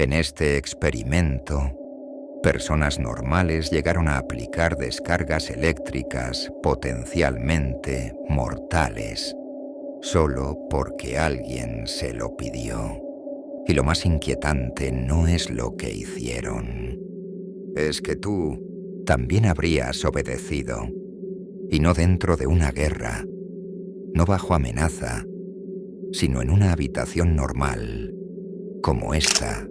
En este experimento, personas normales llegaron a aplicar descargas eléctricas potencialmente mortales, solo porque alguien se lo pidió. Y lo más inquietante no es lo que hicieron. Es que tú también habrías obedecido, y no dentro de una guerra, no bajo amenaza, sino en una habitación normal, como esta.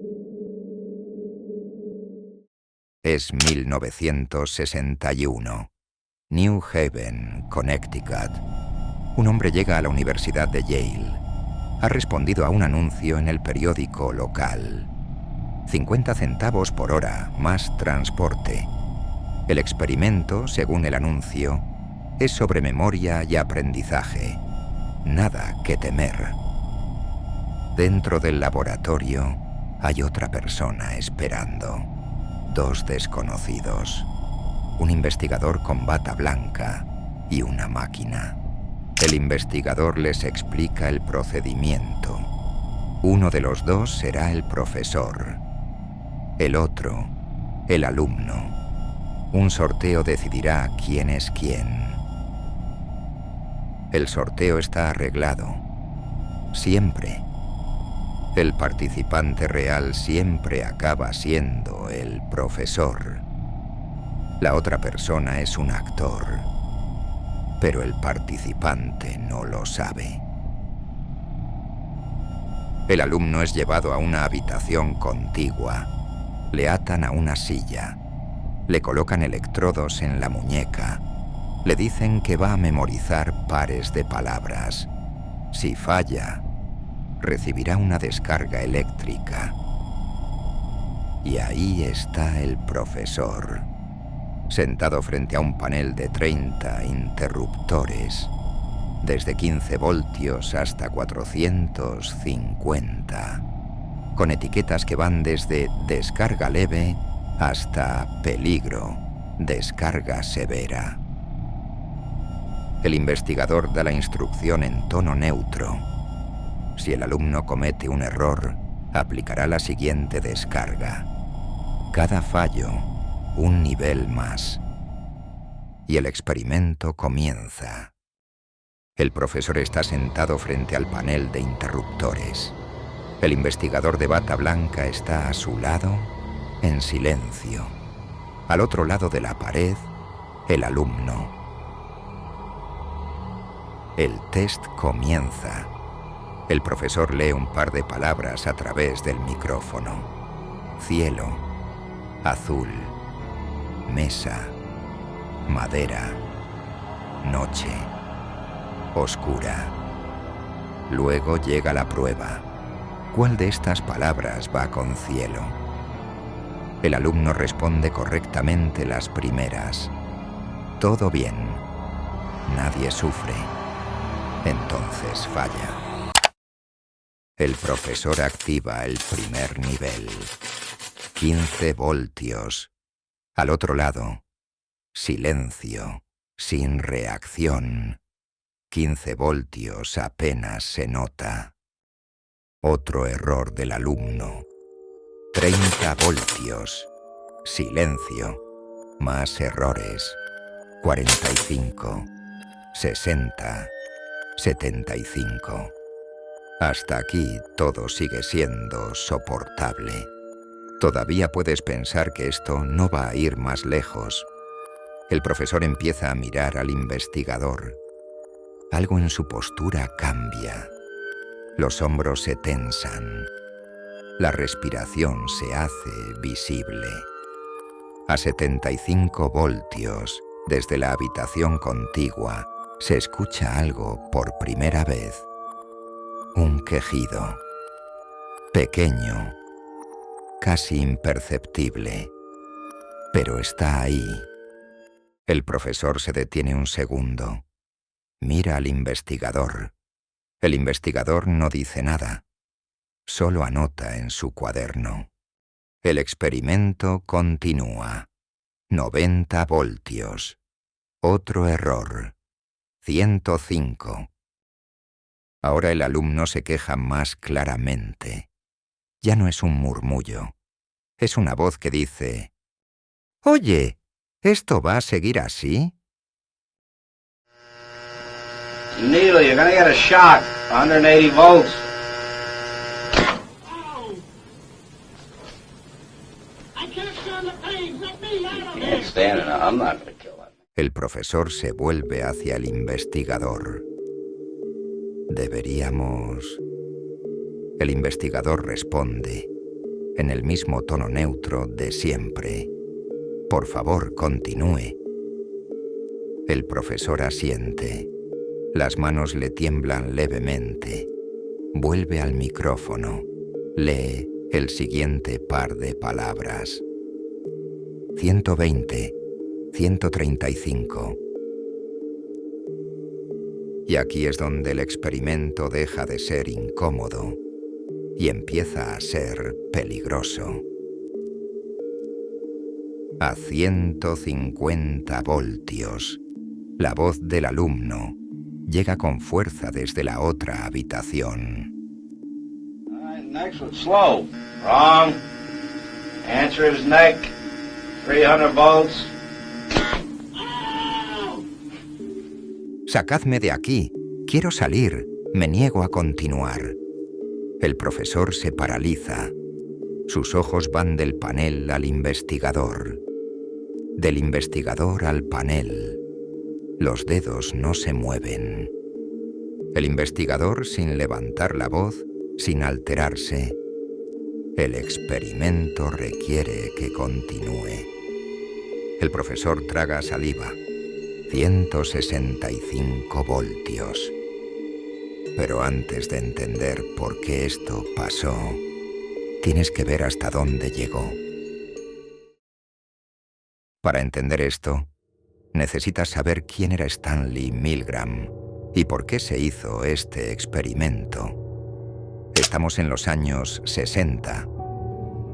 Es 1961. New Haven, Connecticut. Un hombre llega a la Universidad de Yale. Ha respondido a un anuncio en el periódico local. 50 centavos por hora, más transporte. El experimento, según el anuncio, es sobre memoria y aprendizaje. Nada que temer. Dentro del laboratorio hay otra persona esperando. 2 desconocidos. Un investigador con bata blanca y una máquina. El investigador les explica el procedimiento. Uno de los dos será el profesor. El otro, el alumno. Un sorteo decidirá quién es quién. El sorteo está arreglado. Siempre. El participante real siempre acaba siendo el profesor. La otra persona es un actor, pero el participante no lo sabe. El alumno es llevado a una habitación contigua. Le atan a una silla. Le colocan electrodos en la muñeca. Le dicen que va a memorizar pares de palabras. Si falla, recibirá una descarga eléctrica. Y ahí está el profesor, sentado frente a un panel de 30 interruptores, desde 15 voltios hasta 450, con etiquetas que van desde descarga leve hasta peligro, descarga severa. El investigador da la instrucción en tono neutro. Si el alumno comete un error, aplicará la siguiente descarga. Cada fallo, un nivel más. Y el experimento comienza. El profesor está sentado frente al panel de interruptores. El investigador de bata blanca está a su lado, en silencio. Al otro lado de la pared, el alumno. El test comienza. El profesor lee un par de palabras a través del micrófono. Cielo, azul, mesa, madera, noche, oscura. Luego llega la prueba. ¿Cuál de estas palabras va con cielo? El alumno responde correctamente las primeras. Todo bien. Nadie sufre. Entonces falla. El profesor activa el primer nivel. 15 voltios. Al otro lado, silencio, sin reacción. 15 voltios apenas se nota. Otro error del alumno. 30 voltios. Silencio. Más errores. 45. 60. 75. Hasta aquí todo sigue siendo soportable. Todavía puedes pensar que esto no va a ir más lejos. El profesor empieza a mirar al investigador. Algo en su postura cambia. Los hombros se tensan. La respiración se hace visible. A 75 voltios, desde la habitación contigua, se escucha algo por primera vez. Un quejido. Pequeño. Casi imperceptible. Pero está ahí. El profesor se detiene un segundo. Mira al investigador. El investigador no dice nada. Solo anota en su cuaderno. El experimento continúa. 90 voltios. Otro error. 105. Ahora el alumno se queja más claramente. Ya no es un murmullo. Es una voz que dice: «Oye, ¿esto va a seguir así?» Neil, you're gonna get a shock. 180 volts. I can't stand the pain. Let me out of You here. can't stand it. I'm not gonna kill him. El profesor se vuelve hacia el investigador. «Deberíamos...» El investigador responde, en el mismo tono neutro de siempre: «Por favor, continúe». El profesor asiente. Las manos le tiemblan levemente. Vuelve al micrófono. Lee el siguiente par de palabras: 120, 135. Y aquí es donde el experimento deja de ser incómodo y empieza a ser peligroso. A 150 voltios, la voz del alumno llega con fuerza desde la otra habitación. Next one, slow. Wrong. Answer is neck. 300 volts. «Sacadme de aquí. Quiero salir. Me niego a continuar». El profesor se paraliza. Sus ojos van del panel al investigador. Del investigador al panel. Los dedos no se mueven. El investigador, sin levantar la voz, sin alterarse. El experimento requiere que continúe. El profesor traga saliva. 165 voltios. Pero antes de entender por qué esto pasó, tienes que ver hasta dónde llegó. Para entender esto, necesitas saber quién era Stanley Milgram y por qué se hizo este experimento. Estamos en los años 60.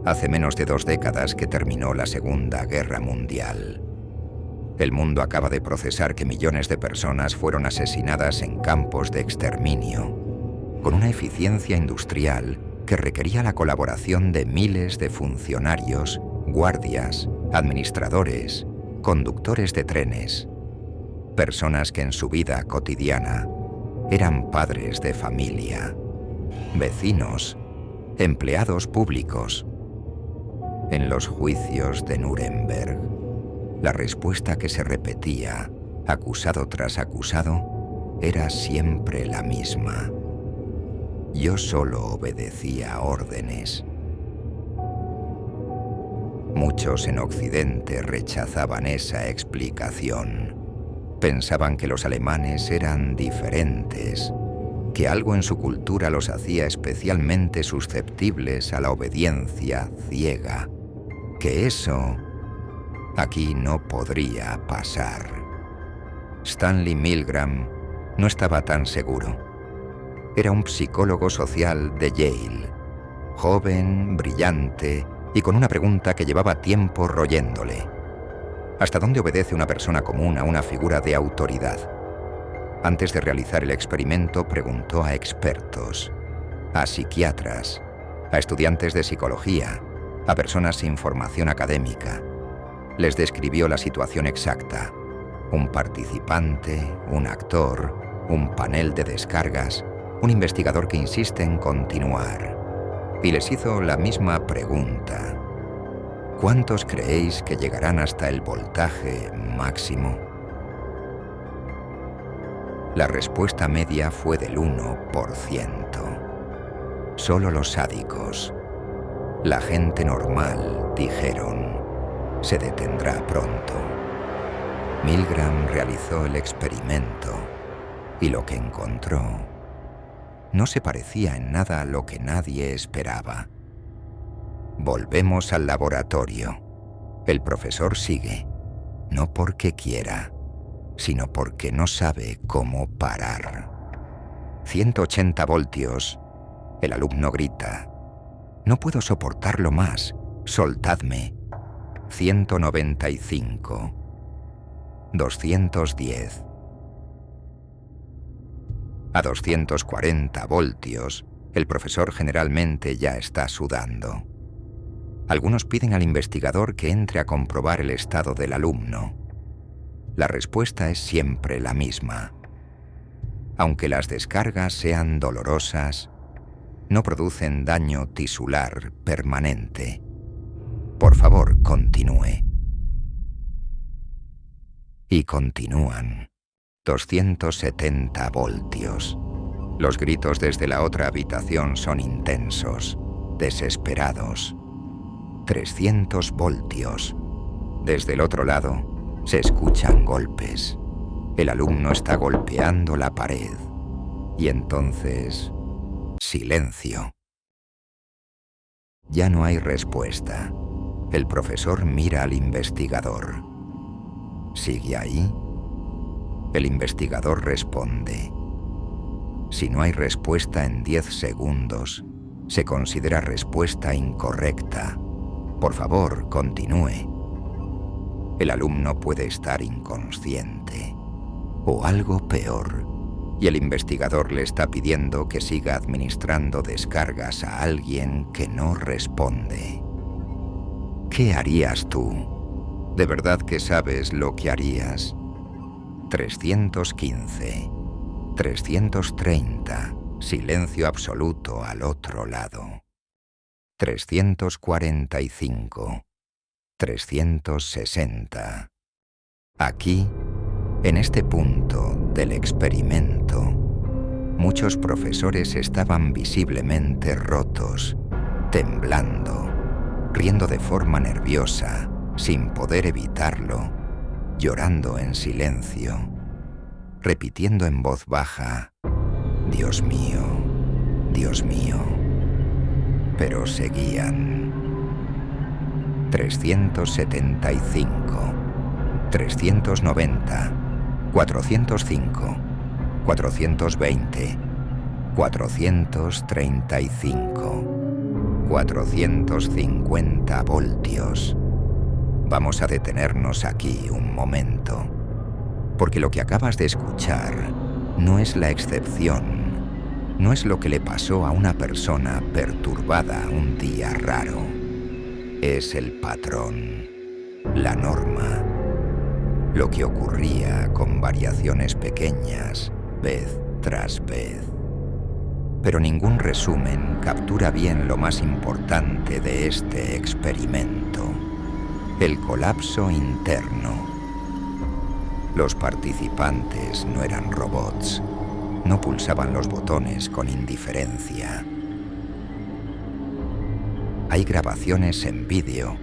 Hace menos de 2 décadas que terminó la Segunda Guerra Mundial. El mundo acaba de procesar que millones de personas fueron asesinadas en campos de exterminio, con una eficiencia industrial que requería la colaboración de miles de funcionarios, guardias, administradores, conductores de trenes, personas que en su vida cotidiana eran padres de familia, vecinos, empleados públicos. En los juicios de Nuremberg, la respuesta que se repetía, acusado tras acusado, era siempre la misma: yo solo obedecía órdenes. Muchos en Occidente rechazaban esa explicación. Pensaban que los alemanes eran diferentes, que algo en su cultura los hacía especialmente susceptibles a la obediencia ciega, que eso aquí no podría pasar. Stanley Milgram no estaba tan seguro. Era un psicólogo social de Yale, joven, brillante y con una pregunta que llevaba tiempo royéndole: ¿hasta dónde obedece una persona común a una figura de autoridad? Antes de realizar el experimento, preguntó a expertos, a psiquiatras, a estudiantes de psicología, a personas sin formación académica. Les describió la situación exacta: un participante, un actor, un panel de descargas, un investigador que insiste en continuar. Y les hizo la misma pregunta: ¿cuántos creéis que llegarán hasta el voltaje máximo? La respuesta media fue del 1%. Solo los sádicos. La gente normal, dijeron, se detendrá pronto. Milgram realizó el experimento y lo que encontró no se parecía en nada a lo que nadie esperaba. Volvemos al laboratorio. El profesor sigue, no porque quiera, sino porque no sabe cómo parar. 180 voltios. El alumno grita: «No puedo soportarlo más, soltadme». 195. 210. A 240 voltios, El profesor generalmente ya está sudando. Algunos piden al investigador que entre a comprobar el estado del alumno. La respuesta es siempre la misma. Aunque las descargas sean dolorosas, no producen daño tisular permanente. Por favor, continúe. Y continúan. 270 voltios. Los gritos desde la otra habitación son intensos, desesperados. 300 voltios. Desde el otro lado se escuchan golpes. El alumno está golpeando la pared. Y entonces, silencio. Ya no hay respuesta. El profesor mira al investigador. ¿Sigue ahí? El investigador responde. Si no hay respuesta en 10 segundos, se considera respuesta incorrecta. Por favor, continúe. El alumno puede estar inconsciente o algo peor, y el investigador le está pidiendo que siga administrando descargas a alguien que no responde. ¿Qué harías tú? ¿De verdad que sabes lo que harías? 315, 330, silencio absoluto al otro lado. 345, 360. Aquí, en este punto del experimento, muchos profesores estaban visiblemente rotos, temblando, riendo de forma nerviosa, sin poder evitarlo, llorando en silencio, repitiendo en voz baja, Dios mío, Dios mío. Pero seguían. 375, 390, 405, 420, 435, 450 voltios. Vamos a detenernos aquí un momento, porque lo que acabas de escuchar no es la excepción, no es lo que le pasó a una persona perturbada un día raro. Es el patrón, la norma, lo que ocurría con variaciones pequeñas, vez tras vez. Pero ningún resumen captura bien lo más importante de este experimento: el colapso interno. Los participantes no eran robots, no pulsaban los botones con indiferencia. Hay grabaciones en vídeo.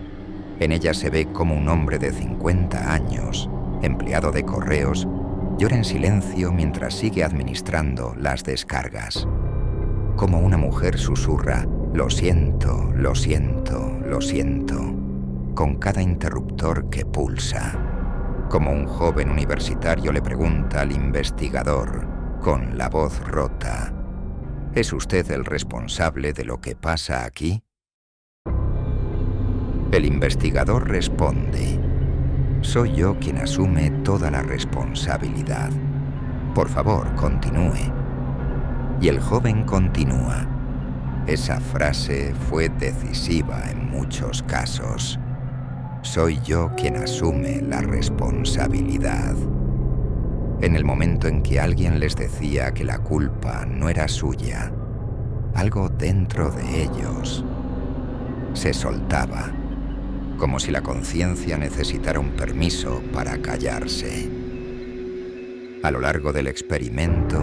En ellas se ve cómo un hombre de 50 años, empleado de correos, llora en silencio mientras sigue administrando las descargas. Como una mujer susurra, lo siento, lo siento, lo siento, con cada interruptor que pulsa. Como un joven universitario le pregunta al investigador, con la voz rota, ¿es usted el responsable de lo que pasa aquí? El investigador responde, soy yo quien asume toda la responsabilidad. Por favor, continúe. Y el joven continúa. Esa frase fue decisiva en muchos casos. Soy yo quien asume la responsabilidad. En el momento en que alguien les decía que la culpa no era suya, algo dentro de ellos se soltaba, como si la conciencia necesitara un permiso para callarse. A lo largo del experimento,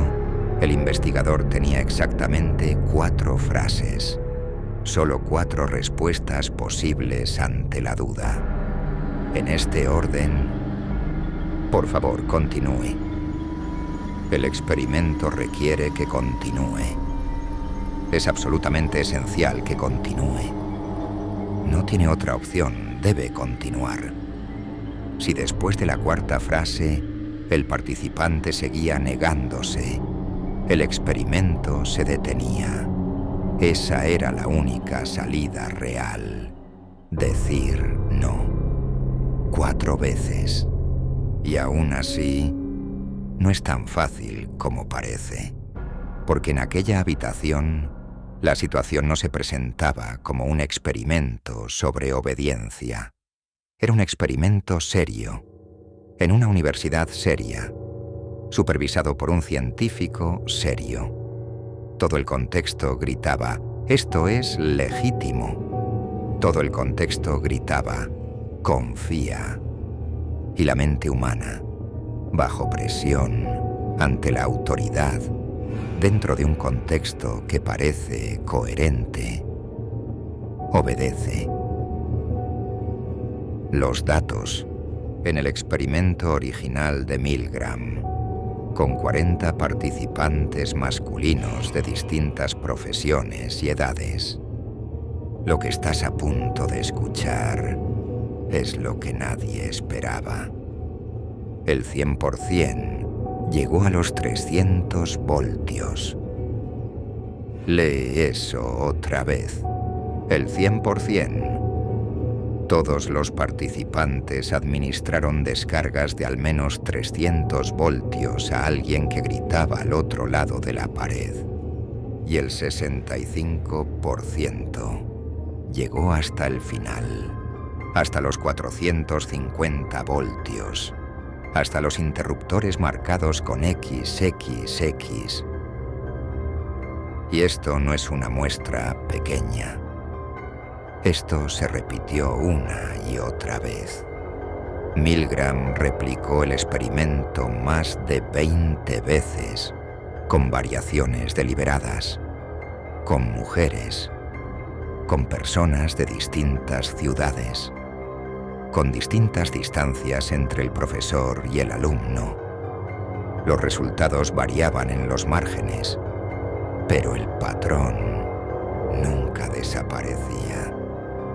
el investigador tenía exactamente 4 frases, solo 4 respuestas posibles ante la duda. En este orden, por favor, continúe. El experimento requiere que continúe. Es absolutamente esencial que continúe. No tiene otra opción, debe continuar. Si después de la 4ª frase, el participante seguía negándose, el experimento se detenía. Esa era la única salida real. Decir no. 4 veces. Y aún así, no es tan fácil como parece, porque en aquella habitación La situación no se presentaba como un experimento sobre obediencia. Era un experimento serio, en una universidad seria, supervisado por un científico serio. Todo el contexto gritaba, esto es legítimo. Todo el contexto gritaba, confía. Y la mente humana, bajo presión, ante la autoridad, dentro de un contexto que parece coherente, obedece. Los datos, en el experimento original de Milgram, con 40 participantes masculinos de distintas profesiones y edades. Lo que estás a punto de escuchar es lo que nadie esperaba. El 100% llegó a los 300 voltios. Lee eso otra vez. El 100%. Todos los participantes administraron descargas de al menos 300 voltios a alguien que gritaba al otro lado de la pared. Y el 65% llegó hasta el final, hasta los 450 voltios, hasta los interruptores marcados con XXX. Y esto no es una muestra pequeña. Esto se repitió una y otra vez. Milgram replicó el experimento más de 20 veces, con variaciones deliberadas, con mujeres, con personas de distintas ciudades, con distintas distancias entre el profesor y el alumno. Los resultados variaban en los márgenes, pero el patrón nunca desaparecía.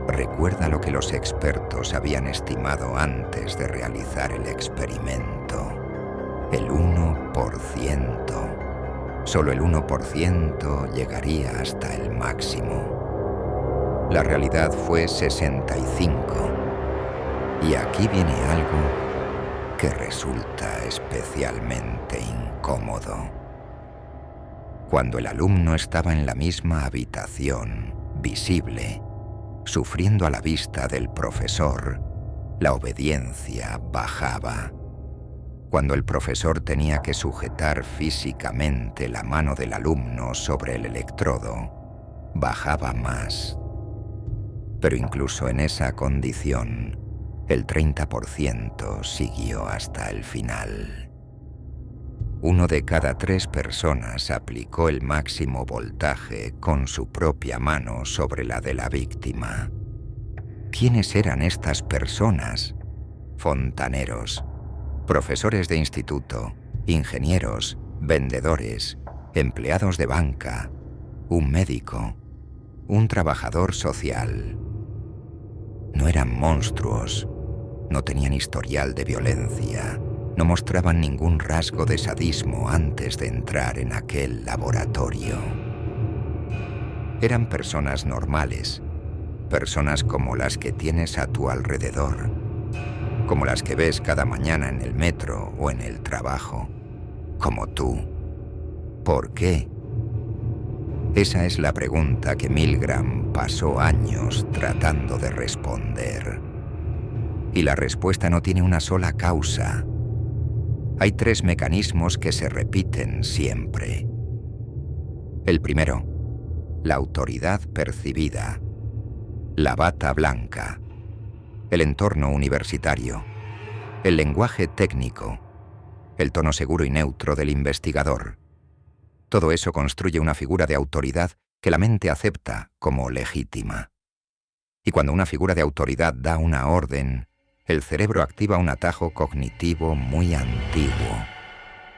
Recuerda lo que los expertos habían estimado antes de realizar el experimento. El 1%. Solo el 1% llegaría hasta el máximo. La realidad fue 65. Y aquí viene algo que resulta especialmente incómodo. Cuando el alumno estaba en la misma habitación, visible, sufriendo a la vista del profesor, la obediencia bajaba. Cuando el profesor tenía que sujetar físicamente la mano del alumno sobre el electrodo, bajaba más. Pero incluso en esa condición, el 30% siguió hasta el final. 1 de cada 3 personas aplicó el máximo voltaje con su propia mano sobre la de la víctima. ¿Quiénes eran estas personas? Fontaneros, profesores de instituto, ingenieros, vendedores, empleados de banca, un médico, un trabajador social. No eran monstruos, no tenían historial de violencia, no mostraban ningún rasgo de sadismo antes de entrar en aquel laboratorio. Eran personas normales, personas como las que tienes a tu alrededor, como las que ves cada mañana en el metro o en el trabajo, como tú. ¿Por qué? Esa es la pregunta que Milgram pasó años tratando de responder. Y la respuesta no tiene una sola causa. Hay 3 mecanismos que se repiten siempre. El primero, la autoridad percibida, la bata blanca, el entorno universitario, el lenguaje técnico, el tono seguro y neutro del investigador. Todo eso construye una figura de autoridad que la mente acepta como legítima. Y cuando una figura de autoridad da una orden, el cerebro activa un atajo cognitivo muy antiguo.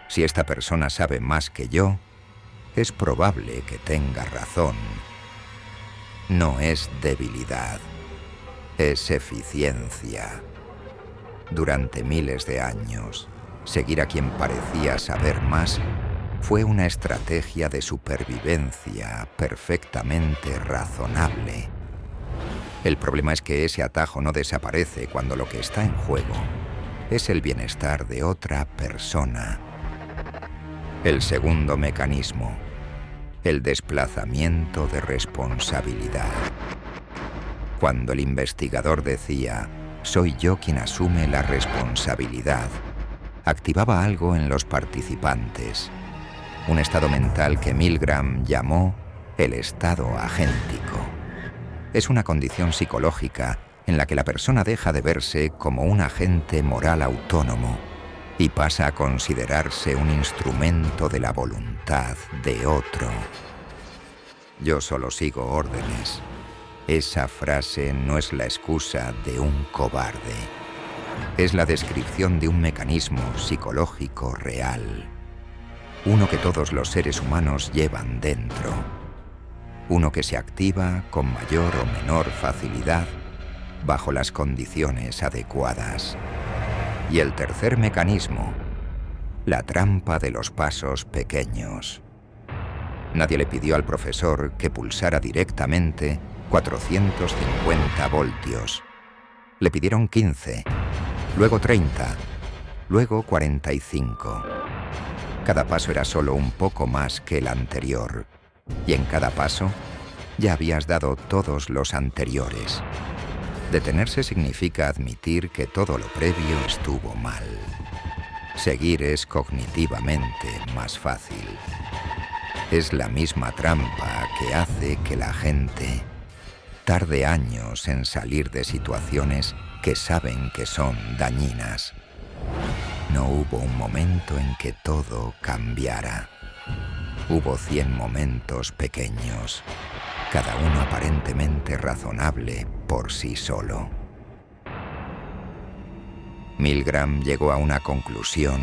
Si esta persona sabe más que yo, es probable que tenga razón. No es debilidad, es eficiencia. Durante miles de años, seguir a quien parecía saber más fue una estrategia de supervivencia perfectamente razonable. El problema es que ese atajo no desaparece cuando lo que está en juego es el bienestar de otra persona. El segundo mecanismo, el desplazamiento de responsabilidad. Cuando el investigador decía, soy yo quien asume la responsabilidad, activaba algo en los participantes, un estado mental que Milgram llamó el estado agéntico. Es una condición psicológica en la que la persona deja de verse como un agente moral autónomo y pasa a considerarse un instrumento de la voluntad de otro. Yo solo sigo órdenes. Esa frase no es la excusa de un cobarde. Es la descripción de un mecanismo psicológico real. Uno que todos los seres humanos llevan dentro. Uno que se activa con mayor o menor facilidad bajo las condiciones adecuadas. Y el tercer mecanismo, la trampa de los pasos pequeños. Nadie le pidió al profesor que pulsara directamente 450 voltios. Le pidieron 15, luego 30, luego 45. Cada paso era solo un poco más que el anterior, y en cada paso ya habías dado todos los anteriores. Detenerse significa admitir que todo lo previo estuvo mal. Seguir es cognitivamente más fácil. Es la misma trampa que hace que la gente tarde años en salir de situaciones que saben que son dañinas. No hubo un momento en que todo cambiara. Hubo 100 momentos pequeños, cada uno aparentemente razonable por sí solo. Milgram llegó a una conclusión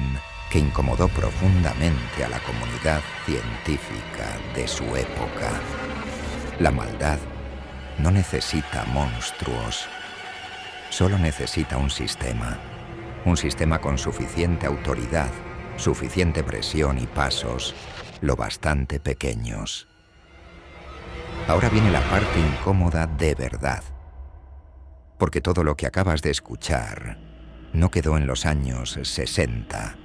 que incomodó profundamente a la comunidad científica de su época. La maldad no necesita monstruos, solo necesita un sistema con suficiente autoridad, suficiente presión y pasos lo bastante pequeños. Ahora viene la parte incómoda de verdad, porque todo lo que acabas de escuchar no quedó en los años 60.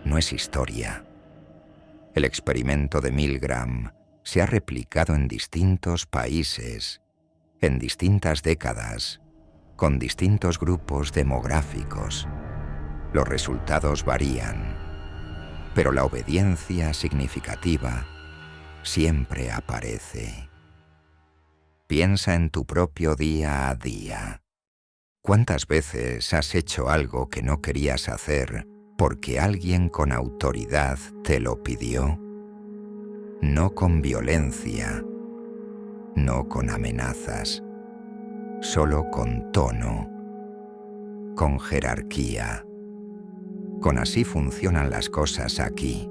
No es historia. El experimento de Milgram se ha replicado en distintos países, en distintas décadas, con distintos grupos demográficos. Los resultados varían, pero la obediencia significativa siempre aparece. Piensa en tu propio día a día. ¿Cuántas veces has hecho algo que no querías hacer porque alguien con autoridad te lo pidió? No con violencia, no con amenazas, solo con tono, con jerarquía. Con así funcionan las cosas aquí.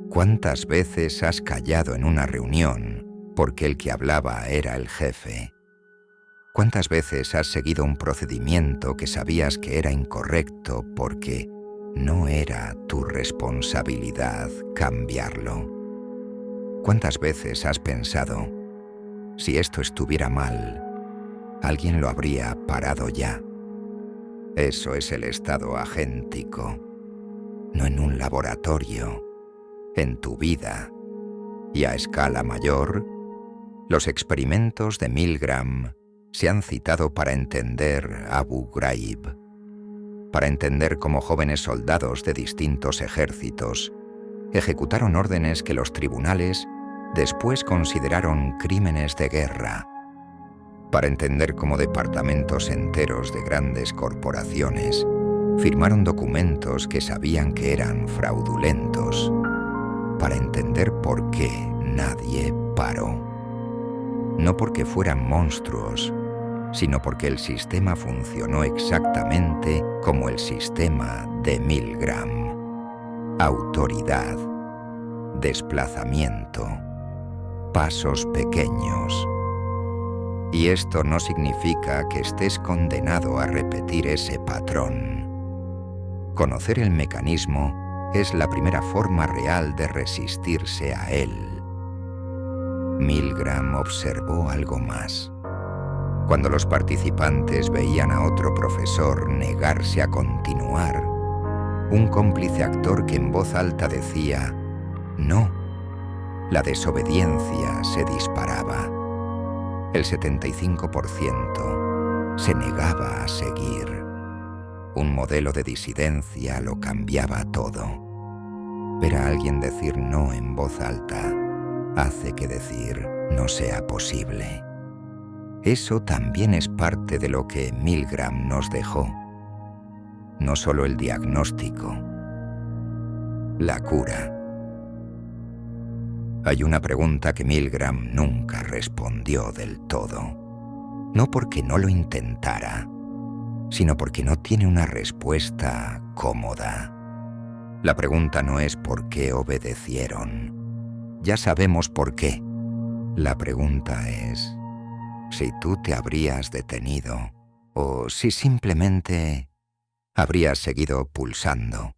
¿Cuántas veces has callado en una reunión porque el que hablaba era el jefe? ¿Cuántas veces has seguido un procedimiento que sabías que era incorrecto porque no era tu responsabilidad cambiarlo? ¿Cuántas veces has pensado, si esto estuviera mal, alguien lo habría parado ya? Eso es el estado agéntico, no en un laboratorio, en tu vida. Y a escala mayor, los experimentos de Milgram se han citado para entender Abu Ghraib, para entender cómo jóvenes soldados de distintos ejércitos ejecutaron órdenes que los tribunales después consideraron crímenes de guerra, para entender cómo departamentos enteros de grandes corporaciones firmaron documentos que sabían que eran fraudulentos, para entender por qué nadie paró. No porque fueran monstruos, sino porque el sistema funcionó exactamente como el sistema de Milgram. Autoridad, desplazamiento, pasos pequeños. Y esto no significa que estés condenado a repetir ese patrón. Conocer el mecanismo es la primera forma real de resistirse a él. Milgram observó algo más. Cuando los participantes veían a otro profesor negarse a continuar, un cómplice actor que en voz alta decía, no, La desobediencia se disparaba. El 75% se negaba a seguir. Un modelo de disidencia lo cambiaba todo. Ver a alguien decir no en voz alta hace que decir no sea posible. Eso también es parte de lo que Milgram nos dejó. No solo el diagnóstico, la cura. Hay una pregunta que Milgram nunca respondió del todo. No porque no lo intentara, sino porque no tiene una respuesta cómoda. La pregunta no es por qué obedecieron. Ya sabemos por qué. La pregunta es si tú te habrías detenido o si simplemente habrías seguido pulsando.